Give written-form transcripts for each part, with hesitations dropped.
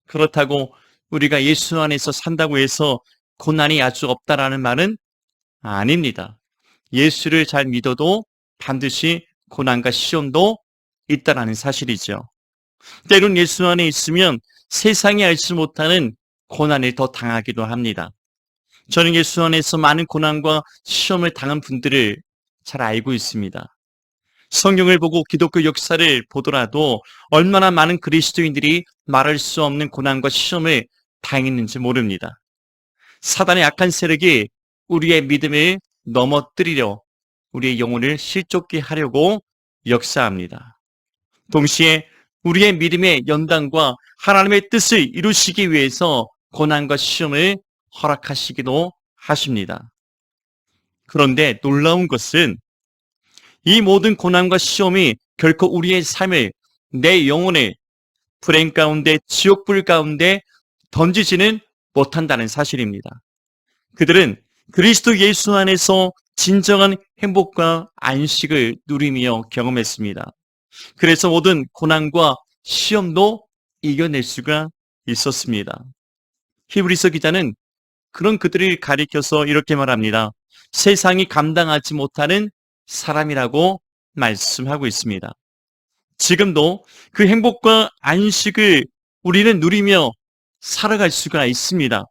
그렇다고 우리가 예수 안에서 산다고 해서 고난이 아주 없다라는 말은 아닙니다. 예수를 잘 믿어도 반드시 고난과 시험도 있다라는 사실이죠. 때론 예수 안에 있으면 세상이 알지 못하는 고난을 더 당하기도 합니다. 저는 예수 안에서 많은 고난과 시험을 당한 분들을 잘 알고 있습니다. 성경을 보고 기독교 역사를 보더라도 얼마나 많은 그리스도인들이 말할 수 없는 고난과 시험을 당했는지 모릅니다. 사단의 악한 세력이 우리의 믿음을 넘어뜨리려 우리의 영혼을 실족케 하려고 역사합니다. 동시에 우리의 믿음의 연단과 하나님의 뜻을 이루시기 위해서 고난과 시험을 허락하시기도 하십니다. 그런데 놀라운 것은 이 모든 고난과 시험이 결코 우리의 삶을, 내 영혼을 불행 가운데, 지옥불 가운데 던지지는 못한다는 사실입니다. 그들은 그리스도 예수 안에서 진정한 행복과 안식을 누리며 경험했습니다. 그래서 모든 고난과 시험도 이겨낼 수가 있었습니다. 히브리서 기자는 그런 그들을 가리켜서 이렇게 말합니다. 세상이 감당하지 못하는 사람이라고 말씀하고 있습니다. 지금도 그 행복과 안식을 우리는 누리며 살아갈 수가 있습니다.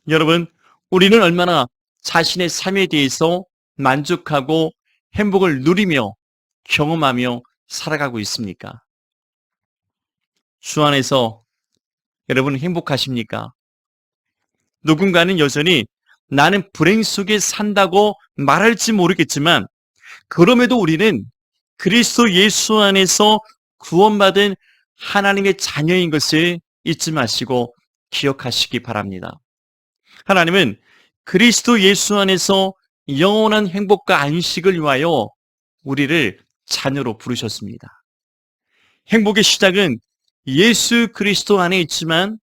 여러분, 우리는 얼마나 자신의 삶에 대해서 만족하고 행복을 누리며 경험하며 살아가고 있습니까? 주 안에서 여러분 행복하십니까? 누군가는 여전히 나는 불행 속에 산다고 말할지 모르겠지만 그럼에도 우리는 그리스도 예수 안에서 구원받은 하나님의 자녀인 것을 잊지 마시고 기억하시기 바랍니다. 하나님은 그리스도 예수 안에서 영원한 행복과 안식을 위하여 우리를 자녀로 부르셨습니다. 행복의 시작은 예수 그리스도 안에 있지만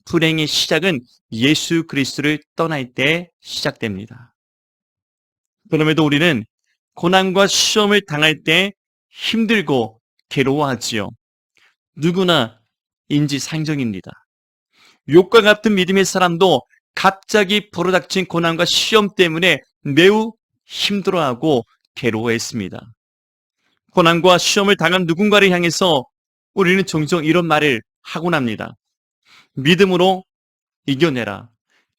불행의 시작은 예수 그리스도를 떠날 때 시작됩니다. 그럼에도 우리는 고난과 시험을 당할 때 힘들고 괴로워하지요. 누구나 인지상정입니다. 욥과 같은 믿음의 사람도 갑자기 불어닥친 고난과 시험 때문에 매우 힘들어하고 괴로워했습니다. 고난과 시험을 당한 누군가를 향해서 우리는 종종 이런 말을 하곤 합니다. 믿음으로 이겨내라.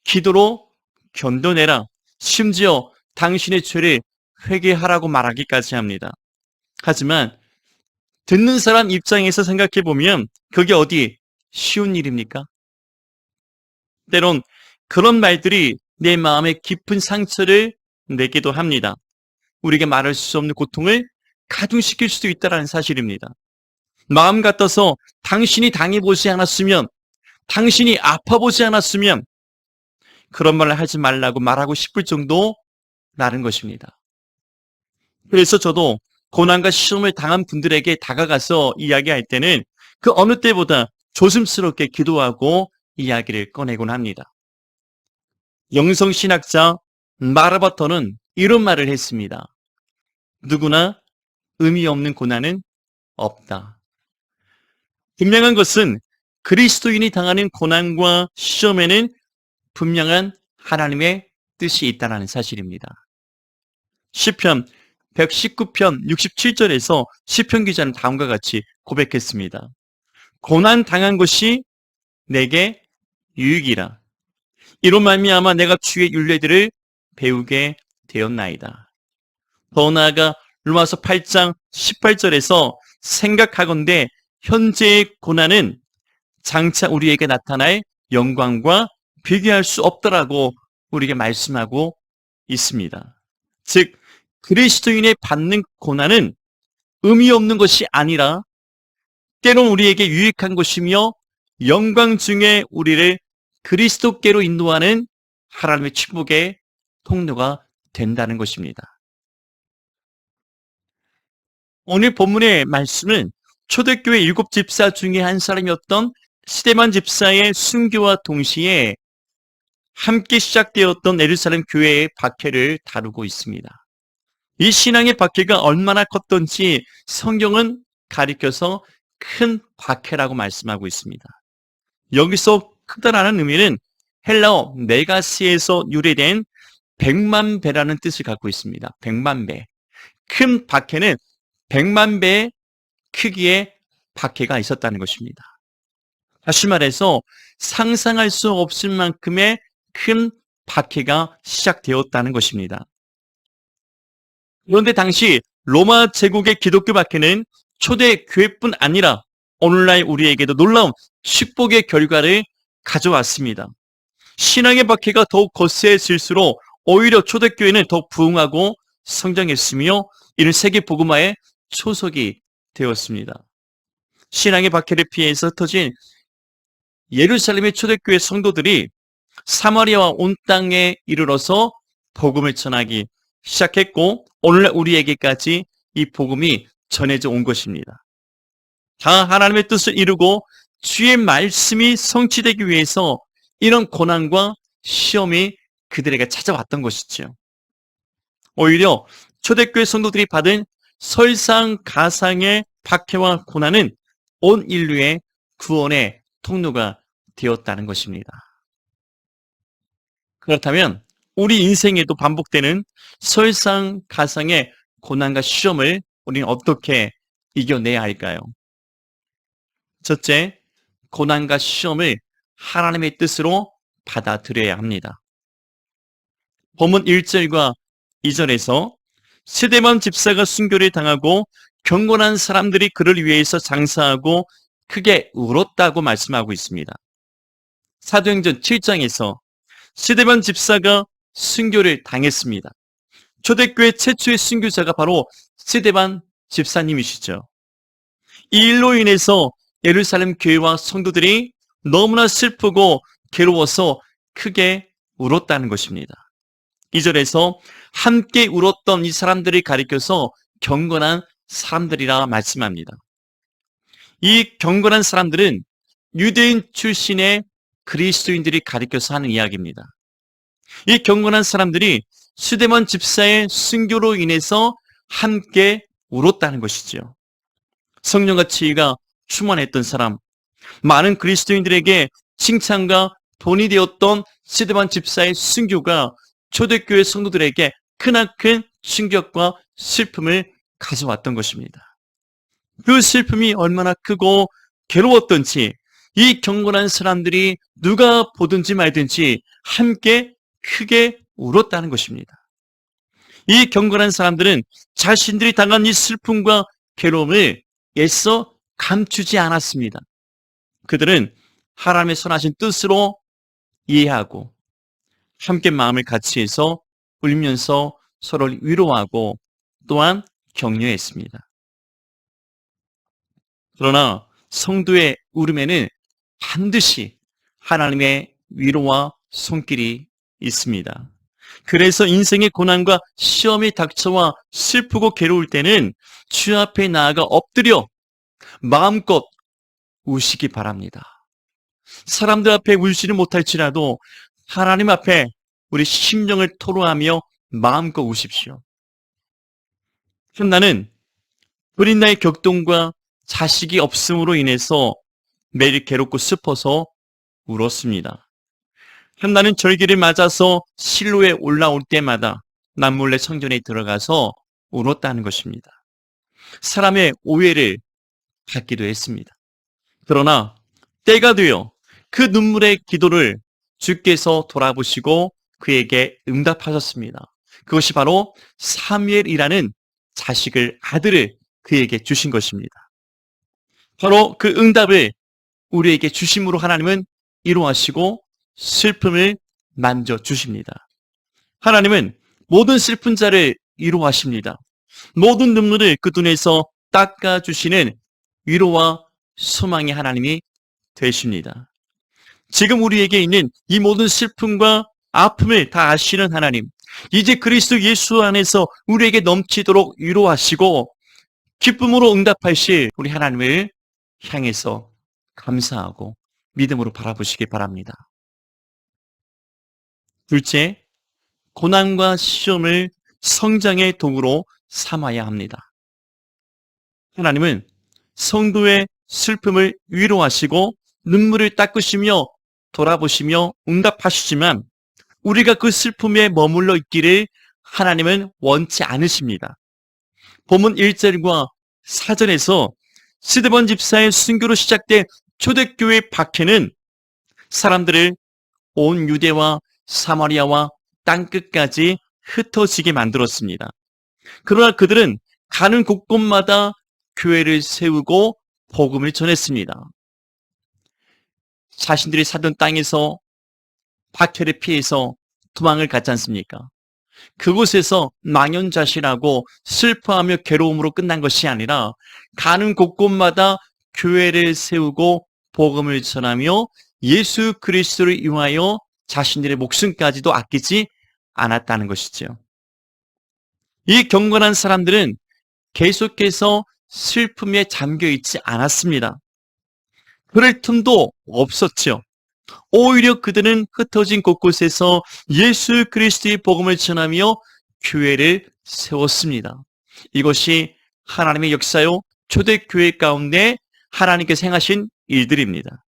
기도로 견뎌내라. 심지어 당신의 죄를 회개하라고 말하기까지 합니다. 하지만 듣는 사람 입장에서 생각해 보면 그게 어디 쉬운 일입니까? 때론 그런 말들이 내 마음에 깊은 상처를 내기도 합니다. 우리가 말할 수 없는 고통을 가중시킬 수도 있다는 사실입니다. 마음 같아서 당신이 당해보지 않았으면, 당신이 아파보지 않았으면 그런 말을 하지 말라고 말하고 싶을 정도라는 것입니다. 그래서 저도 고난과 시험을 당한 분들에게 다가가서 이야기할 때는 그 어느 때보다 조심스럽게 기도하고 이야기를 꺼내곤 합니다. 영성신학자 마라바터는 이런 말을 했습니다. 누구나 의미 없는 고난은 없다. 분명한 것은 그리스도인이 당하는 고난과 시험에는 분명한 하나님의 뜻이 있다는 사실입니다. 시편 119편 67절에서 시편 기자는 다음과 같이 고백했습니다. 고난 당한 것이 내게 유익이라. 이로 말미암아 내가 주의 율례들을 배우게 되었나이다. 더 나아가 로마서 8장 18절에서 생각하건대 현재의 고난은 장차 우리에게 나타날 영광과 비교할 수 없더라고 우리에게 말씀하고 있습니다. 즉 그리스도인의 받는 고난은 의미 없는 것이 아니라 때론 우리에게 유익한 것이며 영광 중에 우리를 그리스도께로 인도하는 하나님의 축복의 통로가 된다는 것입니다. 오늘 본문의 말씀은 초대교회 7 집사 중에 한 사람이었던 스데반 집사의 순교와 동시에 함께 시작되었던 예루살렘 교회의 박해를 다루고 있습니다. 이 신앙의 박해가 얼마나 컸던지 성경은 가리켜서 큰 박해라고 말씀하고 있습니다. 여기서 크다라는 의미는 헬라어 메가시에서 유래된 100만 배라는 뜻을 갖고 있습니다. 100만 배. 큰 박해는 100만 배의 크기의 박해가 있었다는 것입니다. 다시 말해서 상상할 수 없을 만큼의 큰 박해가 시작되었다는 것입니다. 그런데 당시 로마 제국의 기독교 박해는 초대 교회뿐 아니라 오늘날 우리에게도 놀라운 축복의 결과를 가져왔습니다. 신앙의 박해가 더욱 거세질수록 오히려 초대교회는 더욱 부흥하고 성장했으며 이는 세계 복음화의 초석이 되었습니다. 신앙의 박해를 피해서 흩어진 예루살렘의 초대교회 성도들이 사마리아와 온 땅에 이르러서 복음을 전하기 시작했고 오늘날 우리에게까지 이 복음이 전해져 온 것입니다. 다 하나님의 뜻을 이루고 주의 말씀이 성취되기 위해서 이런 고난과 시험이 그들에게 찾아왔던 것이죠. 오히려 초대교회 성도들이 받은 설상가상의 박해와 고난은 온 인류의 구원의 통로가 되었다는 것입니다. 그렇다면 우리 인생에도 반복되는 설상가상의 고난과 시험을 우리는 어떻게 이겨내야 할까요? 첫째, 고난과 시험을 하나님의 뜻으로 받아들여야 합니다. 본문 1절과 2절에서 스데반 집사가 순교를 당하고 경건한 사람들이 그를 위해서 장사하고 크게 울었다고 말씀하고 있습니다. 사도행전 7장에서 스데반 집사가 순교를 당했습니다. 초대교회 최초의 순교자가 바로 스데반 집사님이시죠. 이 일로 인해서 예루살렘 교회와 성도들이 너무나 슬프고 괴로워서 크게 울었다는 것입니다. 2절에서 함께 울었던 이 사람들을 가리켜서 경건한 사람들이라 말씀합니다. 이 경건한 사람들은 유대인 출신의 그리스도인들이 가리켜서 하는 이야기입니다. 이 경건한 사람들이 스데반 집사의 순교로 인해서 함께 울었다는 것이죠. 성령과 지혜가 충만했던 사람, 많은 그리스도인들에게 칭찬과 돈이 되었던 스데반 집사의 순교가 초대교회 성도들에게 크나큰 충격과 슬픔을 가져왔던 것입니다. 그 슬픔이 얼마나 크고 괴로웠던지 이 경건한 사람들이 누가 보든지 말든지 함께 크게 울었다는 것입니다. 이 경건한 사람들은 자신들이 당한 이 슬픔과 괴로움을 애써 감추지 않았습니다. 그들은 하나님의 선하신 뜻으로 이해하고 함께 마음을 같이 해서 울면서 서로를 위로하고 또한 격려했습니다. 그러나 성도의 울음에는 반드시 하나님의 위로와 손길이 있습니다. 그래서 인생의 고난과 시험이 닥쳐와 슬프고 괴로울 때는 주 앞에 나아가 엎드려 마음껏 우시기 바랍니다. 사람들 앞에 울지는 못할지라도 하나님 앞에 우리 심령을 토로하며 마음껏 우십시오. 한나는 어린 나이 격동과 자식이 없음으로 인해서 매일 괴롭고 슬퍼서 울었습니다. 한나는 절기를 맞아서 실로에 올라올 때마다 남몰래 성전에 들어가서 울었다는 것입니다. 사람의 오해를 받기도 했습니다. 그러나 때가 되어 그 눈물의 기도를 주께서 돌아보시고 그에게 응답하셨습니다. 그것이 바로 사무엘이라는 아들을 그에게 주신 것입니다. 바로 그 응답을 우리에게 주심으로 하나님은 이루하시고 슬픔을 만져주십니다. 하나님은 모든 슬픈 자를 위로하십니다. 모든 눈물을 그 눈에서 닦아주시는 위로와 소망의 하나님이 되십니다. 지금 우리에게 있는 이 모든 슬픔과 아픔을 다 아시는 하나님, 이제 그리스도 예수 안에서 우리에게 넘치도록 위로하시고 기쁨으로 응답하실 우리 하나님을 향해서 감사하고 믿음으로 바라보시기 바랍니다. 둘째, 고난과 시험을 성장의 도구로 삼아야 합니다. 하나님은 성도의 슬픔을 위로하시고 눈물을 닦으시며 돌아보시며 응답하시지만 우리가 그 슬픔에 머물러 있기를 하나님은 원치 않으십니다. 본문 1절과 4절에서 스데반 집사의 순교로 시작된 초대교회 박해는 사람들을 온 유대와 사마리아와 땅끝까지 흩어지게 만들었습니다. 그러나 그들은 가는 곳곳마다 교회를 세우고 복음을 전했습니다. 자신들이 살던 땅에서 박해를 피해서 도망을 갔지 않습니까? 그곳에서 망연자실하고 슬퍼하며 괴로움으로 끝난 것이 아니라 가는 곳곳마다 교회를 세우고 복음을 전하며 예수 그리스도를 위하여 자신들의 목숨까지도 아끼지 않았다는 것이죠. 이 경건한 사람들은 계속해서 슬픔에 잠겨 있지 않았습니다. 그럴 틈도 없었죠. 오히려 그들은 흩어진 곳곳에서 예수 그리스도의 복음을 전하며 교회를 세웠습니다. 이것이 하나님의 역사요 초대교회 가운데 하나님께서 행하신 일들입니다.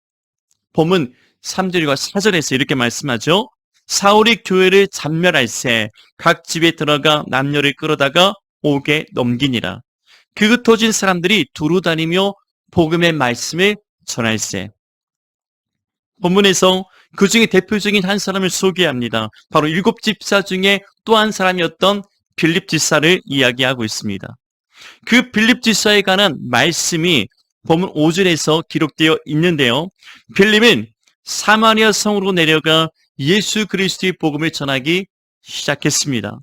본문 3절과 4절에서 이렇게 말씀하죠. 사울이 교회를 잔멸할새 각 집에 들어가 남녀를 끌어다가 옥에 넘기니라. 그 흩어진 사람들이 두루 다니며 복음의 말씀을 전할새. 본문에서 그 중에 대표적인 한 사람을 소개합니다. 바로 7 집사 중에 또 한 사람이었던 빌립 집사를 이야기하고 있습니다. 그 빌립 집사에 관한 말씀이 본문 5절에서 기록되어 있는데요. 빌립은 사마리아 성으로 내려가 예수 그리스도의 복음을 전하기 시작했습니다.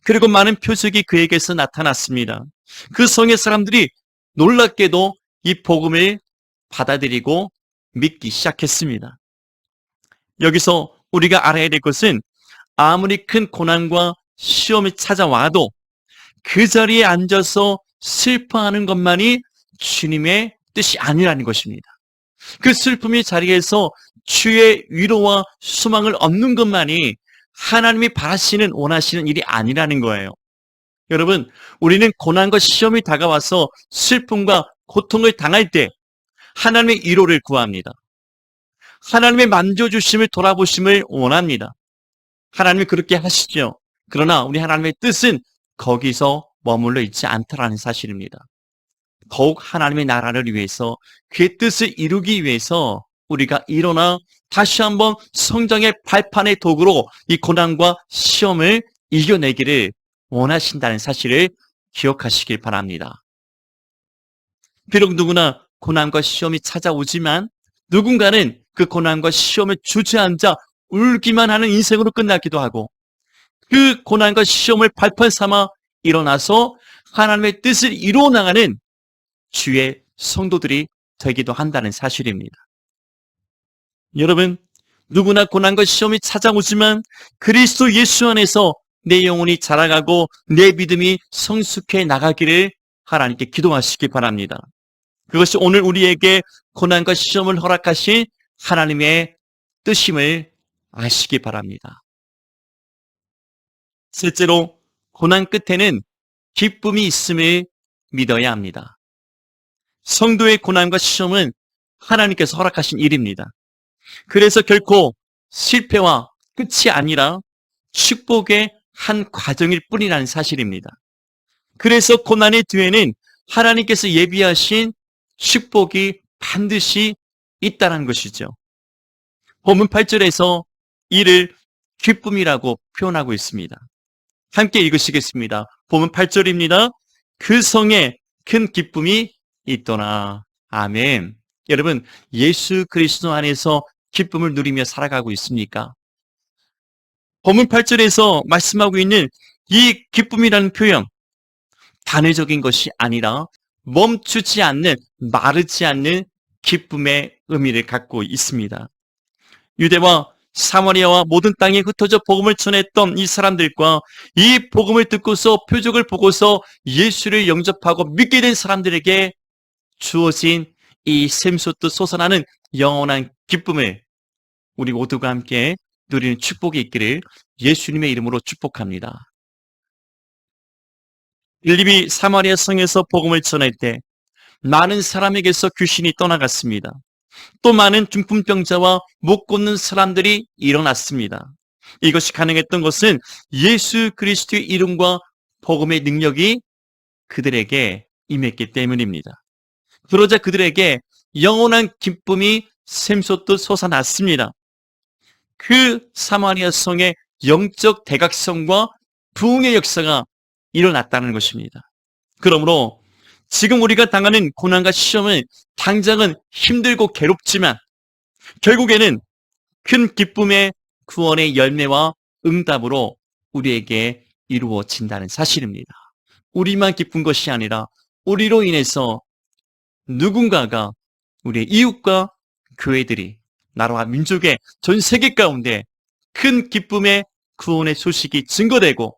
그리고 많은 표적이 그에게서 나타났습니다. 그 성의 사람들이 놀랍게도 이 복음을 받아들이고 믿기 시작했습니다. 여기서 우리가 알아야 될 것은 아무리 큰 고난과 시험이 찾아와도 그 자리에 앉아서 슬퍼하는 것만이 주님의 뜻이 아니라는 것입니다. 그 슬픔의 자리에서 주의 위로와 소망을 얻는 것만이 하나님이 바라시는 원하시는 일이 아니라는 거예요. 여러분, 우리는 고난과 시험이 다가와서 슬픔과 고통을 당할 때 하나님의 위로를 구합니다. 하나님의 만져주심을 돌아보심을 원합니다. 하나님이 그렇게 하시죠. 그러나 우리 하나님의 뜻은 거기서 머물러 있지 않다라는 사실입니다. 더욱 하나님의 나라를 위해서 그의 뜻을 이루기 위해서 우리가 일어나 다시 한번 성장의 발판의 도구로 이 고난과 시험을 이겨내기를 원하신다는 사실을 기억하시길 바랍니다. 비록 누구나 고난과 시험이 찾아오지만 누군가는 그 고난과 시험에 주저앉아 울기만 하는 인생으로 끝나기도 하고 그 고난과 시험을 발판 삼아 일어나서 하나님의 뜻을 이루어 나가는 주의 성도들이 되기도 한다는 사실입니다. 여러분, 누구나 고난과 시험이 찾아오지만 그리스도 예수 안에서 내 영혼이 자라가고 내 믿음이 성숙해 나가기를 하나님께 기도하시기 바랍니다. 그것이 오늘 우리에게 고난과 시험을 허락하신 하나님의 뜻임을 아시기 바랍니다. 셋째로, 고난 끝에는 기쁨이 있음을 믿어야 합니다. 성도의 고난과 시험은 하나님께서 허락하신 일입니다. 그래서 결코 실패와 끝이 아니라 축복의 한 과정일 뿐이라는 사실입니다. 그래서 고난의 뒤에는 하나님께서 예비하신 축복이 반드시 있다는 것이죠. 본문 8절에서 이를 기쁨이라고 표현하고 있습니다. 함께 읽으시겠습니다. 본문 8절입니다. 그 성에 큰 기쁨이 있더라. 아멘. 여러분, 예수 그리스도 안에서 기쁨을 누리며 살아가고 있습니까? 본문 8절에서 말씀하고 있는 이 기쁨이라는 표현, 단회적인 것이 아니라 멈추지 않는, 마르지 않는 기쁨의 의미를 갖고 있습니다. 유대와 사마리아와 모든 땅에 흩어져 복음을 전했던 이 사람들과 이 복음을 듣고서 표적을 보고서 예수를 영접하고 믿게 된 사람들에게 주어진 이 샘솟듯 솟아나는 영원한 기쁨을 우리 모두가 함께 누리는 축복이 있기를 예수님의 이름으로 축복합니다. 빌립이 사마리아 성에서 복음을 전할 때 많은 사람에게서 귀신이 떠나갔습니다. 또 많은 중풍병자와 못 걷는 사람들이 일어났습니다. 이것이 가능했던 것은 예수 그리스도의 이름과 복음의 능력이 그들에게 임했기 때문입니다. 그러자 그들에게 영원한 기쁨이 샘솟듯 솟아났습니다. 그 사마리아 성의 영적 대각성과 부흥의 역사가 일어났다는 것입니다. 그러므로 지금 우리가 당하는 고난과 시험은 당장은 힘들고 괴롭지만 결국에는 큰 기쁨의 구원의 열매와 응답으로 우리에게 이루어진다는 사실입니다. 우리만 기쁜 것이 아니라 우리로 인해서 누군가가 우리의 이웃과 교회들이 나라와 민족의 전 세계 가운데 큰 기쁨의 구원의 소식이 증거되고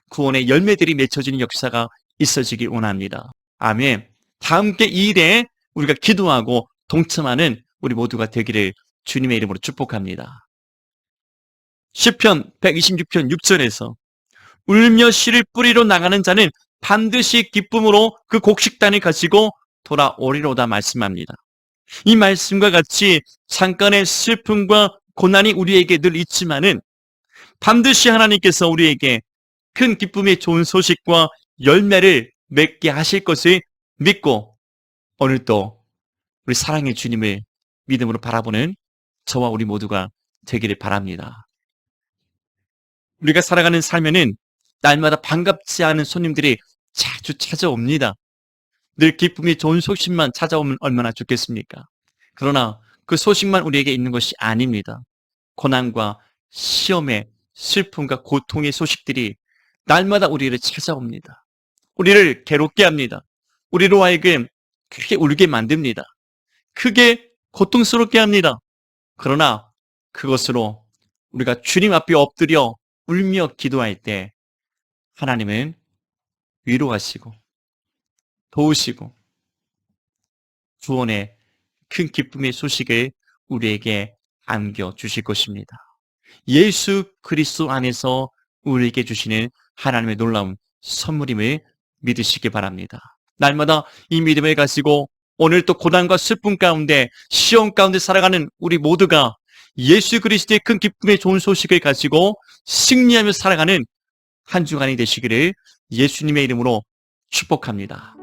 구원의 열매들이 맺혀지는 역사가 있어지기 원합니다. 아멘. 다 함께 이 일에 우리가 기도하고 동참하는 우리 모두가 되기를 주님의 이름으로 축복합니다. 시편 126편 6절에서 울며 씨를 뿌리러 나가는 자는 반드시 기쁨으로 그 곡식단을 가지고 돌아오리로다 말씀합니다. 이 말씀과 같이 잠깐의 슬픔과 고난이 우리에게 늘 있지만은 반드시 하나님께서 우리에게 큰 기쁨의 좋은 소식과 열매를 맺게 하실 것을 믿고 오늘도 우리 사랑의 주님을 믿음으로 바라보는 저와 우리 모두가 되기를 바랍니다. 우리가 살아가는 삶에는 날마다 반갑지 않은 손님들이 자주 찾아옵니다. 늘 기쁨이 좋은 소식만 찾아오면 얼마나 좋겠습니까? 그러나 그 소식만 우리에게 있는 것이 아닙니다. 고난과 시험의 슬픔과 고통의 소식들이 날마다 우리를 찾아옵니다. 우리를 괴롭게 합니다. 우리로 하여금 크게 울게 만듭니다. 크게 고통스럽게 합니다. 그러나 그것으로 우리가 주님 앞에 엎드려 울며 기도할 때 하나님은 위로하시고 도우시고 구원의 큰 기쁨의 소식을 우리에게 안겨주실 것입니다. 예수 그리스도 안에서 우리에게 주시는 하나님의 놀라운 선물임을 믿으시기 바랍니다. 날마다 이 믿음을 가지고 오늘 또 고난과 슬픔 가운데 시험 가운데 살아가는 우리 모두가 예수 그리스도의 큰 기쁨의 좋은 소식을 가지고 승리하며 살아가는 한 주간이 되시기를 예수님의 이름으로 축복합니다.